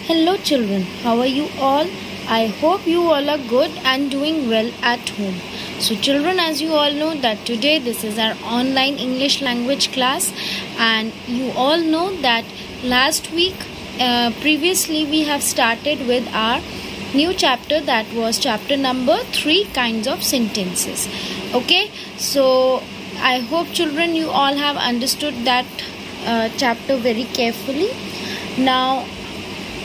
Hello children, how are you all? I hope you all are good and doing well at home. So children, as you all know that today this is our online English language class, and you all know that last week previously we have started with our new chapter, that was chapter number 3, kinds of sentences. Okay, so I hope children you all have understood that chapter very carefully. Now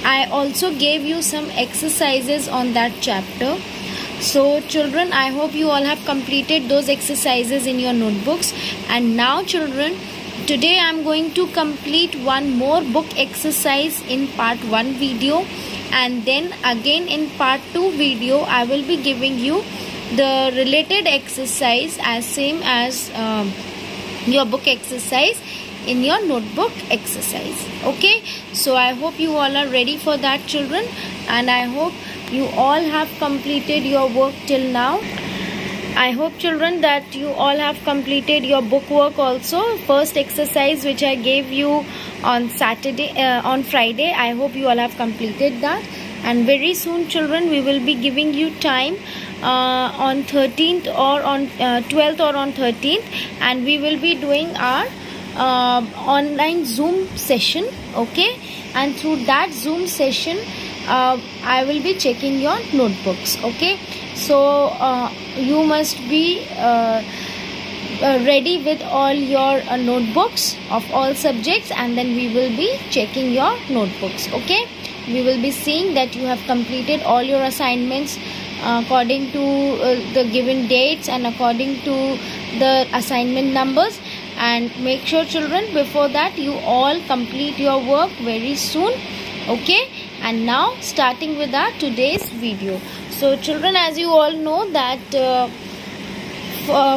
I also gave you some exercises on that chapter. So children, I hope you all have completed those exercises in your notebooks. And now children, today I am going to complete one more book exercise in part 1 video, and then again in part 2 video I will be giving you the related exercise as same as your book exercise in your notebook exercise. Okay, so I hope you all are ready for that children, and I hope you all have completed your work till now. I hope children that you all have completed your book work also. First exercise which I gave you on Friday, I hope you all have completed that. And very soon children, we will be giving you time on 13th or on 12th or on 13th, and we will be doing our online Zoom session. Okay, and through that Zoom session I will be checking your notebooks. Okay, so you must be ready with all your notebooks of all subjects, and then we will be checking your notebooks. Okay, we will be seeing that you have completed all your assignments according to the given dates and according to the assignment numbers. And make sure children, before that you all complete your work very soon. Okay, and now starting with our today's video. So children, as you all know that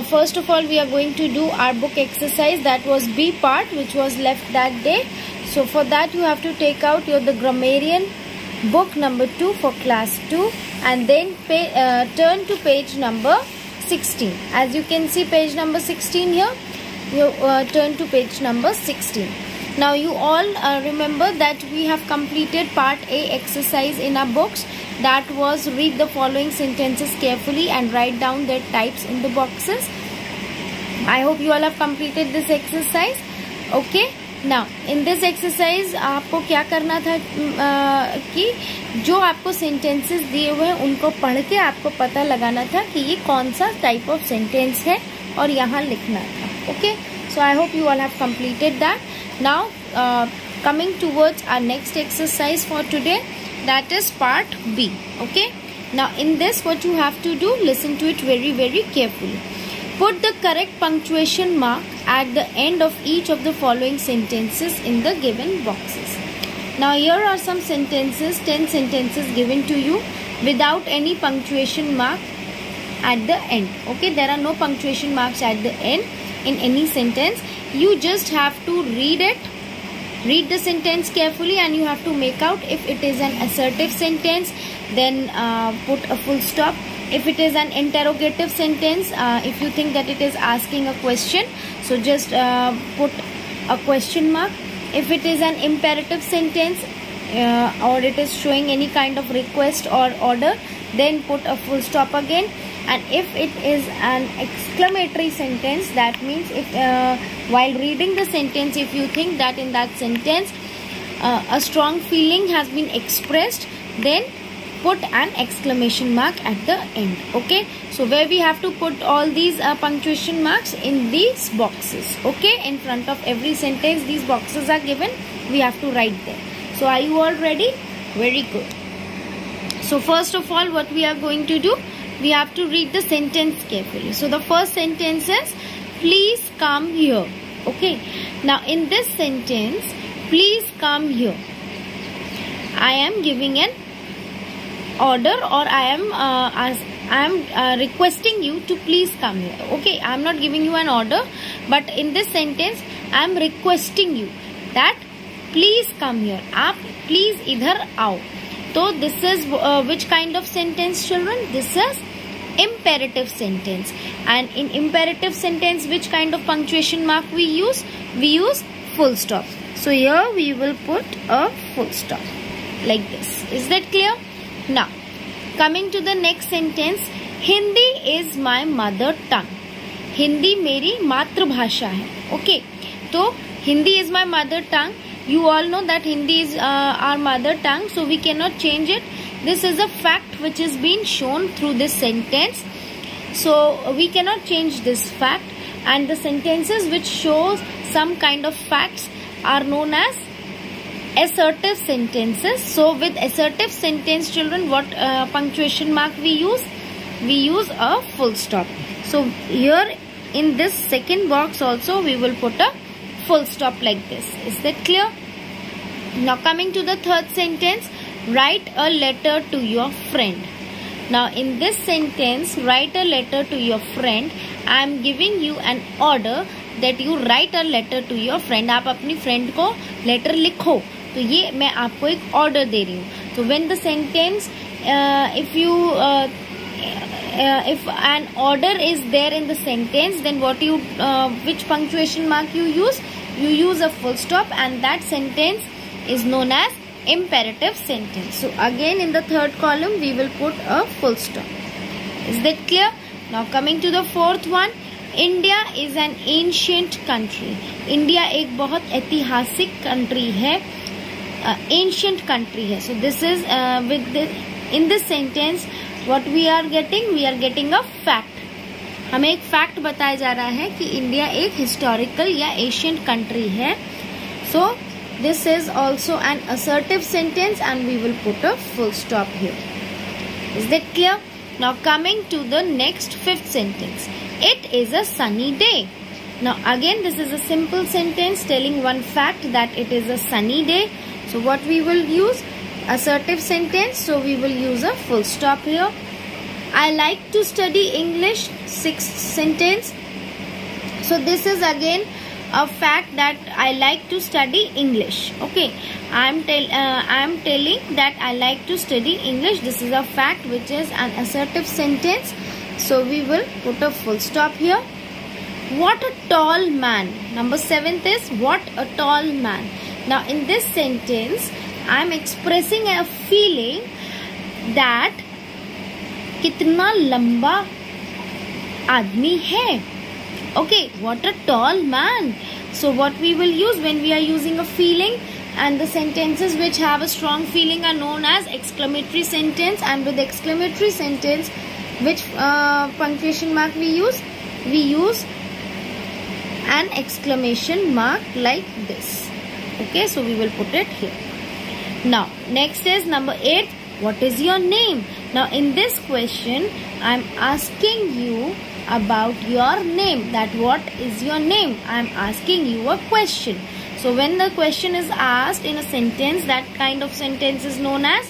first of all we are going to do our book exercise, that was B part, which was left that day. So for that you have to take out the grammarian book number 2 for class 2, and then turn to page number 16. As you can see page number 16 here, you turn to page number 16. Now you all remember that we have completed part A exercise in our books, that was read the following sentences carefully and write down their types in the boxes. I hope you all have completed this exercise. Okay, now in this exercise आपको क्या करना था कि जो आपको sentences दिए हुए हैं उनको पढ़ के आपको पता लगाना था कि ये कौन सा type of sentence है और यहाँ लिखना था. Okay, so I hope you all have completed that. Now coming towards our next exercise for today, that is part B. Okay, now in this what you have to do, listen to it very carefully. Put the correct punctuation mark at the end of each of the following sentences in the given boxes. Now here are some sentences, 10 sentences given to you without any punctuation mark at the end. Okay, there are no punctuation marks at the end in any sentence. You just have to read the sentence carefully, and you have to make out if it is an assertive sentence, then put a full stop. If it is an interrogative sentence, if you think that it is asking a question, so just put a question mark. If it is an imperative sentence or it is showing any kind of request or order, then put a full stop again. And if it is an exclamatory sentence, that means if while reading the sentence, if you think that in that sentence a strong feeling has been expressed, then put an exclamation mark at the end. Okay, so where we have to put all these punctuation marks in these boxes. Okay, in front of every sentence these boxes are given, we have to write there. So are you all ready? Very good. So first of all, what we are going to do, we have to read the sentence carefully. So the first sentence is, please come here. Okay, now in this sentence, please come here, I am giving an order, or I am requesting you to please come here. Okay, I am not giving you an order, but in this sentence I am requesting you that please come here. आप please इधर आओ. So this is which kind of sentence children? This is imperative sentence. And in imperative sentence, which kind of punctuation mark we use? We use full stop. So here we will put a full stop. like this. Is that clear? Now coming to the next sentence, Hindi is my mother tongue. Hindi मेरी मातृभाषा है. Okay, तो Hindi is my mother tongue. You all know that Hindi is our mother tongue, so we cannot change it. This is a fact which is being shown through this sentence, so we cannot change this fact. And the sentences which shows some kind of facts are known as assertive sentences. So with assertive sentence, children, what punctuation mark we use? We use a full stop. So here in this second box also we will put a full stop like this. Is that clear? Now coming to the third sentence, write a letter to your friend. Now in this sentence, write a letter to your friend, I am giving you an order that you write a letter to your friend. आप अपनी friend को letter लिखो, तो ये मैं आपको एक order दे रही हूँ. So when the sentence, if an order is there in the sentence, then which punctuation mark you use? You use a full stop, and that sentence is known as imperative sentence. So again in the third column we will put a full stop. Is that clear? Now coming to the fourth one, India is an ancient country. India एक बहुत ऐतिहासिक country है, ancient country है. So this is in this sentence what we are getting? We are getting a fact. हमें एक fact बताया जा रहा है कि इंडिया एक historical या ancient country है. So this is also an assertive sentence, and we will put a full stop here. Is that clear? Now coming to the next fifth sentence, it is a sunny day. Now again this is a simple sentence telling one fact that it is a sunny day. So what we will use? Assertive sentence, so we will use a full stop here. I like to study English, sixth sentence. So this is again a fact that I like to study English. Okay, I am telling that I like to study English. This is a fact which is an assertive sentence, so we will put a full stop here. What a tall man. Number 7th is what a tall man. Now in this sentence I am expressing a feeling that कितना लंबा आदमी है. Okay, what a tall man. So what we will use when we are using a feeling, and the sentences which have a strong feeling are known as exclamatory sentence. And with exclamatory sentence, which punctuation mark we use? We use an exclamation mark like this. Okay, so we will put it here. Now next is number 8. What is your name? Now in this question I am asking you about your name, that what is your name. I am asking you a question. So when the question is asked in a sentence, that kind of sentence is known as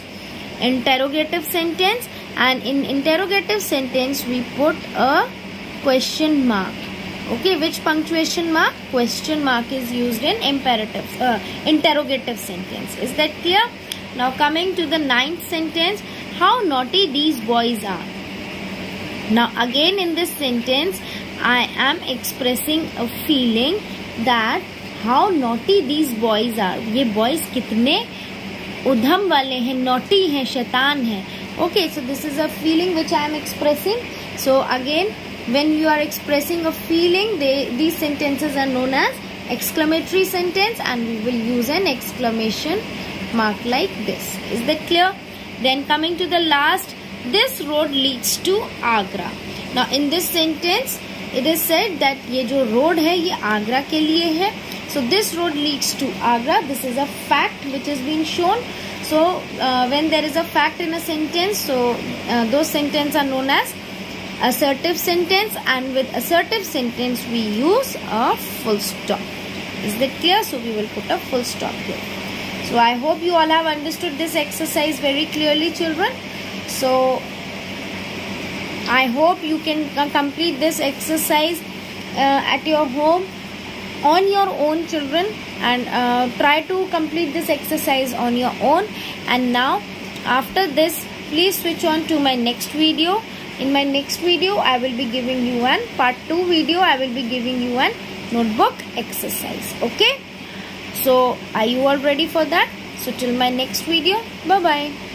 interrogative sentence, and in interrogative sentence we put a question mark. Okay, which punctuation mark? Question mark is used in interrogative sentence. Is that clear? Now coming to the 9th sentence, how naughty these boys are. Now again in this sentence I am expressing a feeling that how naughty these boys are. ये boys कितने उधम वाले हैं, naughty हैं, शैतान हैं. Okay, so this is a feeling which I am expressing. So again when you are expressing a feeling, these sentences are known as exclamatory sentence, and we will use an exclamation mark like this. Is that clear? Then coming to the last, this road leads to Agra. Now in this sentence it is said that ये जो road है ये आगरा के लिए है. So this road leads to Agra. This is a fact which has been shown. So when there is a fact in a sentence, so those sentences are known as assertive sentence, and with assertive sentence we use a full stop. Is that clear? So we will put a full stop here. So I hope you all have understood this exercise very clearly, children. So I hope you can complete this exercise at your home on your own, children, and try to complete this exercise on your own. And now after this, please switch on to my next video. In my next video I will be giving you an part 2 video. I will be giving you an notebook exercise. Okay, so are you all ready for that? So till my next video, bye bye.